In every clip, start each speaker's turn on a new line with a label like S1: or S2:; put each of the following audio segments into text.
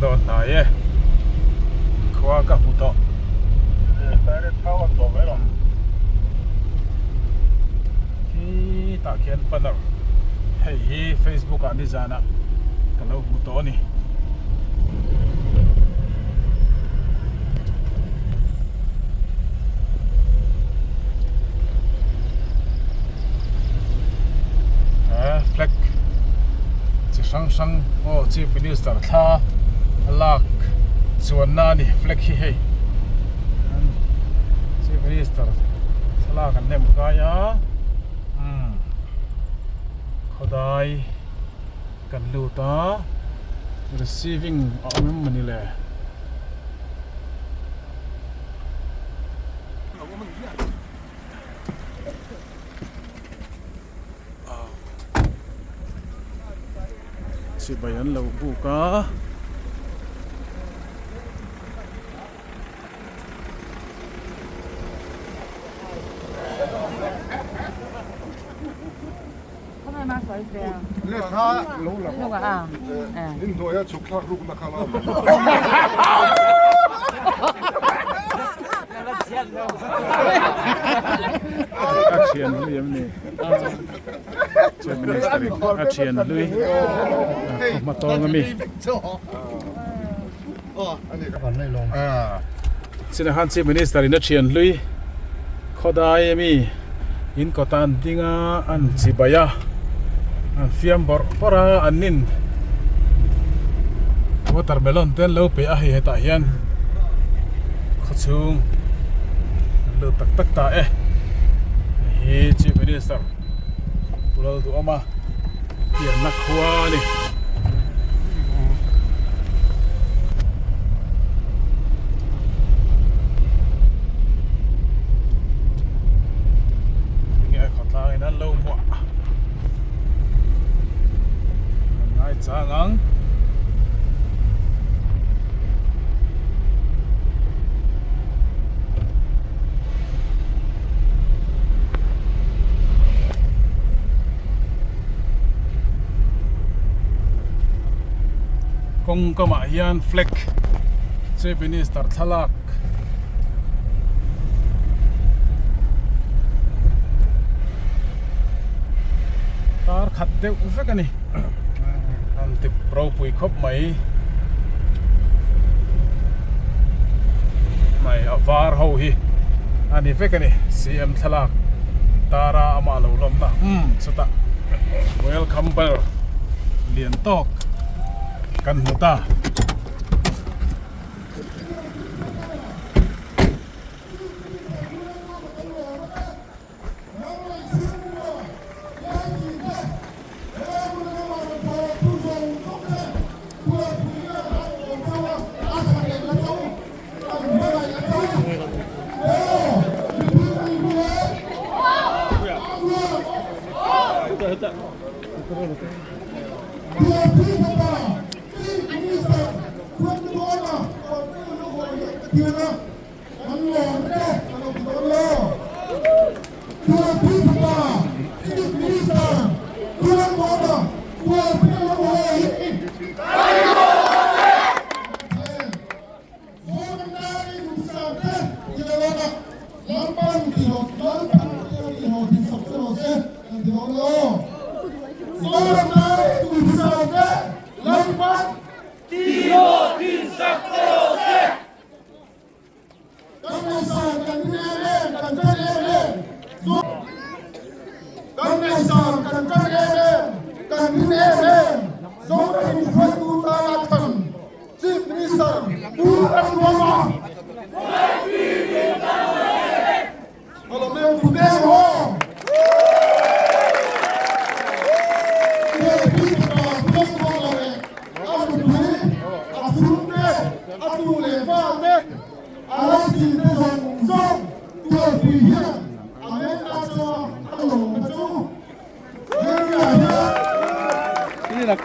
S1: don na ye khwa ka hu to
S2: Tare thawa to mai ro.
S1: ki ta khian panar hei hi Facebook ani zana kalau hu to ni flag chi sang chief minister tha alak chuan na ni flag hi hei chief minister sala kan nem ka ya khodai kan lu ta receiving amem mani le si bayan lau buka
S2: Le tha lo la.
S3: Lúc à?
S2: Nin do ya chuk thak ruk na khala.
S1: action lui em ni chief minister action lui ma to ngami
S2: Ani ka nei long.
S1: sina han chief minister in action lui khodai mi in kotan dinga an chibaya an fiam bor pora anin watermelon ten lo pe a hi heta hian khachung lo tak tak ta hi chief minister pulo tu ama pian na khwa ni nge khotla ina lo mo ngai changang kung kama hian flag chief minister thalak tar khat deu vek ani an ti pro pui khop mai avar ho hi ani vek ani cm thalak tara ama lo lom na chuta welcome bel lian tok kan muta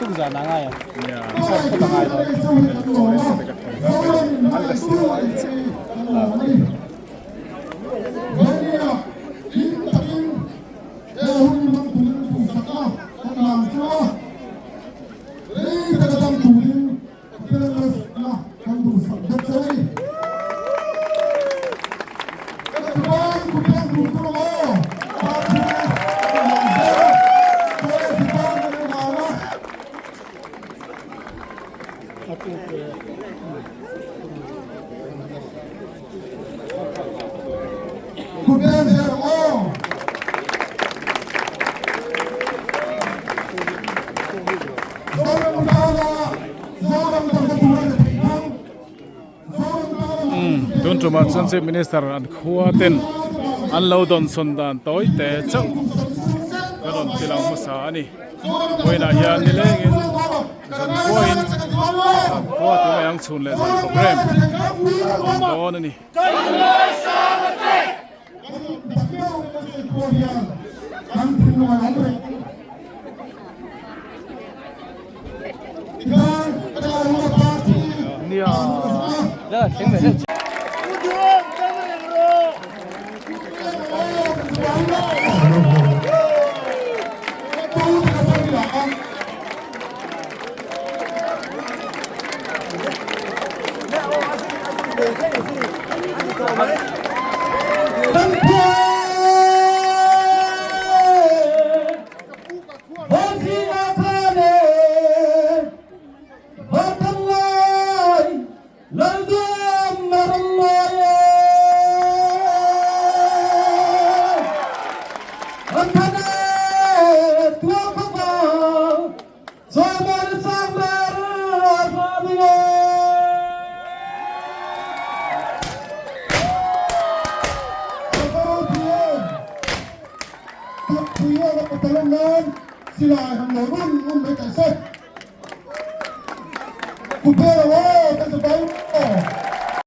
S4: tuk za na ngai
S1: ya
S4: sa ko ta ngai
S2: Hãy subscribe cho kênh Ghiền Mì Gõ để không bỏ lỡ những video hấp dẫn.
S1: tuma chuan chief minister an khua ten an lo don son dan toy te chau karon tilang masa ani poina hian ni lengin zon point khua tu yang chun le zon program don ani
S4: Đó, tiếng về đây.
S2: Sila hàng lối run mấy cảnh sát. Cụt bê là ô, cái gì đấy.